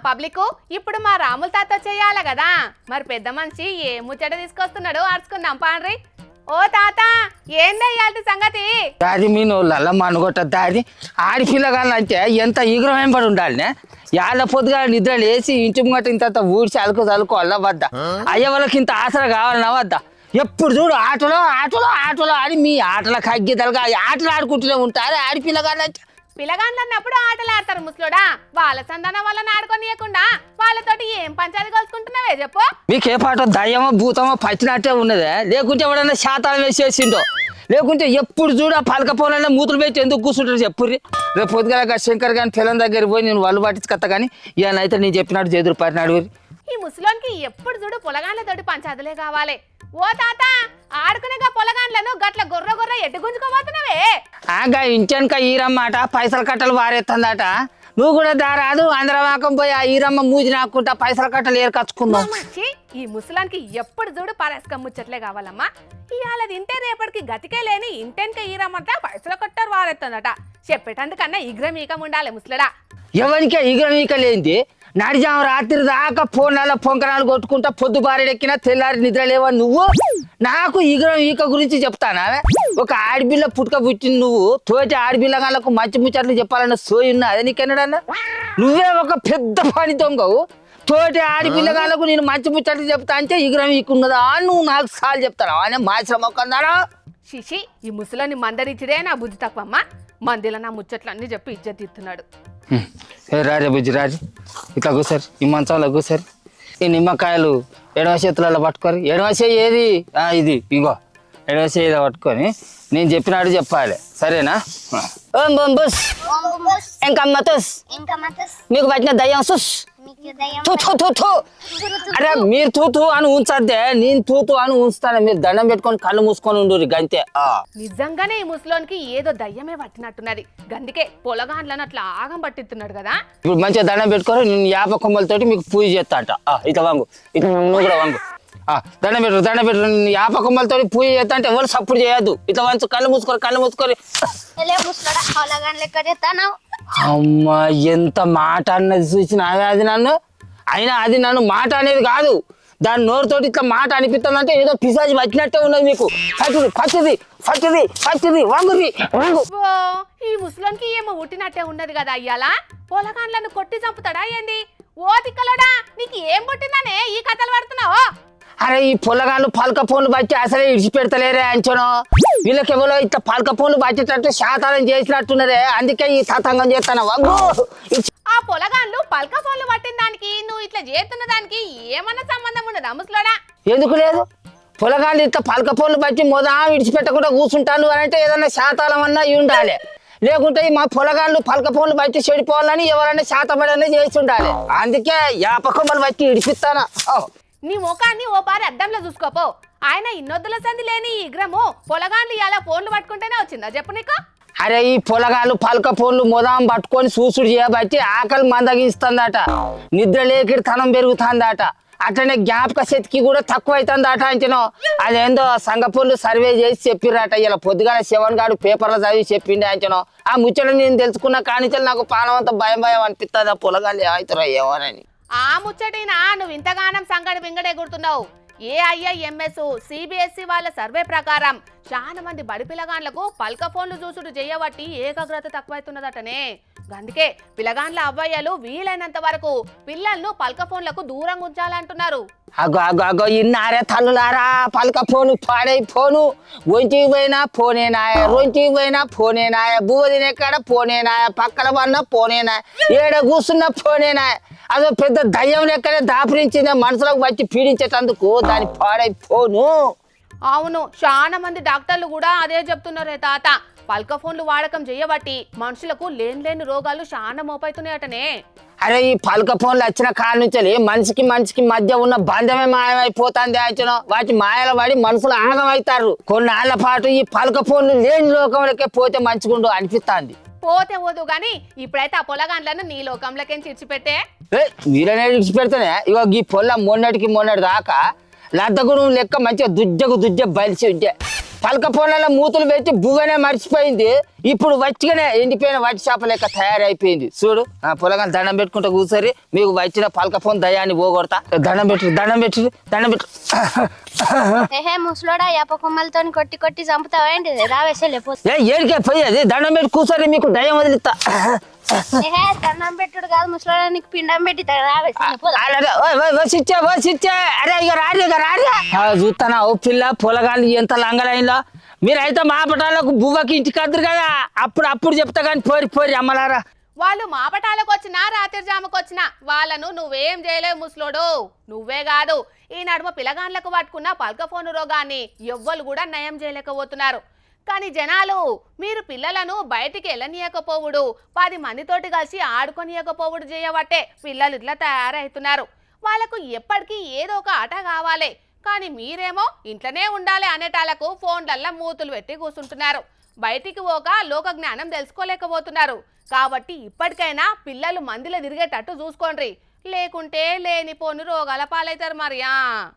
Public ఇప్పుడు మా రాముల తాత చేయాలి కదా మరి పెద్ద మనిషి ఏ ముచ్చట తీసుకొస్తున్నాడు అరుచుకుందాం పాండ్రి. ఓ తాత ఏందయ్యాలి సంగతి? దాది మీనోళ్ళ మనుగొట్ట దాది ఆడిపిల్లగాలంటే ఎంత ఈగ్రం ఏం పడి ఉండాలినే. యాళ్ళ పొద్దుగా నిద్ర లేచి ఇంటి ముంగట ఇంత ఊడ్చి చదువుకోవాల వద్దా? అయ్య వాళ్ళకి ఇంత ఆసర కావాలన్నా వద్దా? ఎప్పుడు చూడు ఆటలో ఆటలో ఆటలో ఆడి మీ ఆటల కగ్గితలుగా ఆటలు ఆడుకుంటూనే ఉంటారు ఆడిపిల్లగాలంటే. పిల్లగాండ్లన్నప్పుడు ఆటలు ఆడతారు ముసలోడా, వాళ్ళ సంతానం వాళ్ళని ఆడుకోనియకుండా వాళ్ళతోటి ఏం పంచాయతీ కలుసుకుంటున్నావే చెప్పు. మీకు ఏ పాట దయ్యమో భూతమో పచ్చినట్టే ఉన్నదే, లేకుంటే ఎవడన్నా శాతాలు వేసేసిండో, లేకుంటే ఎప్పుడు చూడ పలక పోలన్నా మూతులు పెట్టి ఎందుకు కూర్చుంటారు చెప్పుర్రి. రేపు పొద్దుగా శంకర్ గాని పిల్లల దగ్గర పోయి నేను వాళ్ళు పట్టించుకొత్తా కానీ ఇవన్న అయితే నేను చెప్పినట్టు చేదురు పడినాడు. ఈ ముసలోనికి ఎప్పుడు చూడు పొలగాండ్లతోటి పంచాయతీలే కావాలి. ఓ తాత ఆడుకునేగా పొలగాండ్లను గట్ల గొర్ర గొర్ర ఎట్టు గుంజుకోబోతున్నావే? ఆగా ఇంచనక ఈరమ్మాట పైసలు కట్టలు వారేస్తుందట. నువ్వు కూడా దారాదు ఆంధ్రవాకం పోయి ఆ ఈరమ్మ మూజి నాకుంటా పైసలు కట్టలు ఏర్కచ్చుకుందాం. ఈ ముసలానికి ఎప్పుడు చూడు పరస్కం ముచ్చట్లే కావాలమ్మా. ఇవాళ తింటే రేపటికి గతికే లేని ఇంటెనక ఈరమ్మంట పైసలు కట్టారు వారెత్తుందట. చెప్పేటందుకన్నా ఈగ్రం ఉండాలి ముసలడా. ఎవరికే ఈగ్రం లేనిది? నడిజాము రాత్రి దాకా ఫోన్లలో పొంకరాలు కొట్టుకుంటా పొద్దు బారెడెక్కినా తెల్లారి నిద్ర లేవా నువ్వు? నాకు ఈగ్రం గురించి చెప్తానా? ఒక ఆడపిల్ల పుట్టుక పుట్టింది నువ్వు, తోటి ఆడపిల్లగాళ్ళకు మంచి ముచ్చట్లు చెప్పాలన్న సోయి ఉన్నా అదే నీకెన్నడన్నా? నువ్వే ఒక పెద్ద పని దొంగవు. తోటి ఆడపిల్లగాళ్ళకు నేను మంచి ముచ్చట్లు చెప్తా అంటే ఈగ్రం ఉన్నదా నువ్వు నాకు సార్లు చెప్తాను అనే మాశ్రమ మొక్కందానా? శిషి ఈ ముసలాన్ని మందరిచ్చిడే నా బుద్ధి తక్కువమ్మా. మందిలో నా ముచ్చట్లు అన్ని చెప్పి ఇజ్జత్ ఇస్తున్నాడు. రాజా బుజ్జి రాజు ఇట్లా కూసారు, ఈ మంచంలో కూసారు. ఈ నిమ్మకాయలు ఎడవ చేతులలో పట్టుకొని, ఎడవ చేయి ఏది ఇది ఇంకో ఎడవ చేయి పట్టుకొని నేను చెప్పినాడు చెప్పాలి, సరేనా? ఓం బోం బుస్ ఎంకమ్మ తుస్ మీకు పట్టిన దయ్యం సుస్. అరే మీరు తూతూ అని ఉంచద్దే, నేను తూతూ అని ఉంచుతాను. మీరు దండం పెట్టుకొని కళ్ళు మూసుకొని ఉండు గంతే. నిజంగానే ఈ ముసలోనికి ఏదో దయ్యమే పట్టినట్టున్నది, గందుకే పొలగాండ్లను అట్లా ఆగం పట్టిస్తున్నాడు కదా. ఇప్పుడు మంచిగా దండం పెట్టుకొని నేను యాప కొమ్మలతోటి మీకు పూజ చేస్తా అంట. ఇట్లా వాంగు, ఇట్లా నువ్వు కూడా వాంగు. దండం పెట్టు యాప కొమ్మలతో పూజ చేస్తా అంటే ఎవరు సప్పుడు చేయొద్దు. ఇట్లా వంచు కళ్ళు మూసుకొని అమ్మా ఎంత మాట అన్నది చూసిన అది నన్ను. అయినా అది నన్ను మాట అనేది కాదు, దాని నోరుతోటి ఇట్లా మాట అనిపిస్తుందంటే ఏదో పిశాచి వచ్చినట్టే ఉన్నది మీకు. పచ్చిది వంగురి. ఈ ముసలోనికి ఏమో ఉట్టినట్టే ఉన్నది కదా అయ్యాలా. పొలగాండ్లను కొట్టి చంపుతాడా ఏంది? ఓ తిక్కలోడా నీకు ఏం పుట్టిందనే ఈ కథలు పడుతున్నావు? అరే ఈ పొలగాళ్ళు పలక ఫోన్లు బట్టి అసలే ఇడిచిపెడతలేరే అంచనో. వీళ్ళకి ఎవరో ఇట్లా పలక ఫోన్లు బట్టేటట్టు శాతానం చేసినట్టున్నదే, అందుకే ఈ తతంగం చేస్తాను. ఆ పొలగాళ్ళు పలక ఫోన్లు పట్టిన దానికి నువ్వు ఇట్లా చేస్తున్న దానికి ఏమన్నా సంబంధం ఉన్నదా ముసలోడా? ఎందుకు లేదు? పొలగాళ్ళు ఇట్లా పలక ఫోన్లు బట్టి విడిచిపెట్టకుండా కూర్చుంటాను అని అంటే ఏదన్నా శాతాలం అన్నా ఉండాలి, లేకుంటే మా పొలగాళ్ళు పలక ఫోన్లు బట్టి చెడిపోవాలని ఎవరైనా శాతపడనే చేసి ఉండాలి. అందుకే యాపకొమ్మలు బట్టి ఇడిపిస్తానా. నీ ముఖాన్ని ఓ పారి అద్దంలో చూసుకోపో. ఆయన ఇన్నొద్దుల సంది లేని ఈ గ్రము పొలగాండ్లు ఇలా ఫోన్లు పట్టుకుంటేనే వచ్చిందా చెప్పు నీకు? అరే ఈ పొలగాళ్ళు పలక ఫోన్లు పట్టుకొని చూసుడు చేయబట్టి ఆకలి మందగిస్తుందట, నిద్ర లేకిడి తనం పెరుగుతుందట, అట్లనే జ్ఞాపక శక్తికి కూడా తక్కువ అవుతుందట అంచనో. అదేందో సంగపూర్లు సర్వే చేసి చెప్పిరట. ఇలా పొద్దుగాల శివన్ గారు పేపర్లో చదివి చెప్పిండే అంచనో. ఆ ముచ్చట నేను తెలుసుకున్న కానిచలు నాకు పానవంతా భయం అనిపిస్తుంది. ఆ పొలగాళ్ళు ఏమవుతారో ఏమోనని. ఆ ముచ్చటినా నువ్వు ఇంతగానం సంగడి వింగడే గుర్తున్నావు. AIMS CBSE వాళ్ళ సర్వే ప్రకారం చాలా మంది బడి పిల్లగాండ్లకు పల్క ఫోన్లు చూసుడు చేయబట్టి ఏకాగ్రత తక్కువైతున్నదటనే. అందుకే పిల్లగాండ్ల అవ్వయ్యలు వీలైనంత వరకు పిల్లలను పల్క ఫోన్లకు దూరంగా ఉంచాలంటున్నారు. అగో ఇన్నారే తల్లులారా, పలక ఫోను పాడై ఫోను, ఒంటికి పోయినా ఫోనేనాయ, రొంటికి పోయినా ఫోనేనాయ, బువ్వ తినేకాడ ఫోనేనాయ, పక్కన పడిన ఫోనేనాయ, ఏడ కూర్చున్న ఫోనేనాయ. అదో పెద్ద దయ్యం లెక్కనే దాపురించిందే మనసులోకి వచ్చి పీడించేటందుకు దాని పాడై ఫోను. అవును, చాలా మంది డాక్టర్లు కూడా అదే చెప్తున్నారే తాత. పల్క ఫోన్లు వాడకం చేయబట్టి మనుషులకు లేని రోగాలు చాలా మోపైతున్నాయటనే. అరే ఈ పలక ఫోన్లు వచ్చిన కాడ నుంచి మనిషికి మధ్య ఉన్న బంధమే మాయమైపోతుంది అంచనో. వాటి మాయల పడి మనుషులు ఆగమవుతారు. కొన్నాళ్ల పాటు ఈ పలక ఫోన్లు లేని లోకంలోకే పోతే మంచిగుండు అనిపిస్తుంది. పోతే పోదు గాని ఇప్పుడైతే ఆ పొలగాండ్లను నీ లోకంలోకేం చిడిచిపెట్టే. మీరనే విడిచిపెడితేనే ఇగో ఈ పొల్ల మొన్నటి దాకా లద్దగుడు లెక్క మంచిగా దుజ్జ బలిసి ఉంటే పలక ఫోన్లలో మూతులు పెట్టి బువ్వనే మర్చిపోయింది. ఇప్పుడు వచ్చిగానే ఎండిపోయిన వట్టి చేప లెక్క తయారైపోయింది. చూడు ఆ పొలగాని దండం పెట్టుకుంటా కూర్చొని మీకు వచ్చిన పలక ఫోన్ దయాన్ని పోగొడతా. దండం పెట్టు. ఏహే ముసలోడా యాప కొమ్మలతో కొట్టి కొట్టి చంపుతావేంటి రావేసలే ఏ ఏడికే పోయేది దండం పెట్టి కూర్చొని మీకు దయ్యం వదిలిస్తా. ఏహే దండం పెట్టుడు కాదు ముసలోడా నీకు పిండం పెట్టి సిచ్చే అరే ఇక రారియా చూస్తానా ఓ పిల్ల పొలగాళ్ళు ఎంత లంగలైందో. మీరైతే మా పటాలకు బువ్వకి ఇంటికి వద్దరు కదా, అప్పుడు చెప్తా కానీ పోరి అమ్మలారా. వాళ్ళు మాపటాలకు వచ్చినా రాత్రి జాముకు వచ్చినా వాళ్ళను నువ్వేం చేయలేవు ముసలోడు. నువ్వే కాదు ఈ నడుమ పిలగాన్లకు పట్టుకున్న పల్క ఫోను రోగాన్ని ఎవ్వరు కూడా నయం చేయలేకపోతున్నారు. కానీ జనాలు మీరు పిల్లలను బయటికి వెళ్ళనీయకపోవుడు, 10 మందితోటి కలిసి ఆడుకొనియకపోవుడు చేయబట్టే పిల్లలు ఇట్లా తయారవుతున్నారు. వాళ్ళకు ఎప్పటికీ ఏదో ఒక ఆట కావాలి. కానీ మీరేమో ఇంట్లోనే ఉండాలి అనేటాలకు ఫోన్లల్లో మూతులు పెట్టి కూర్చుంటున్నారు. బయటికి పోక లోక జ్ఞానం తెలుసుకోలేకపోతున్నారు. కాబట్టి ఇప్పటికైనా పిల్లలు మందిలో తిరిగేటట్టు చూసుకోండి, లేకుంటే లేనిపోని రోగాల పాలవుతారు మరియా.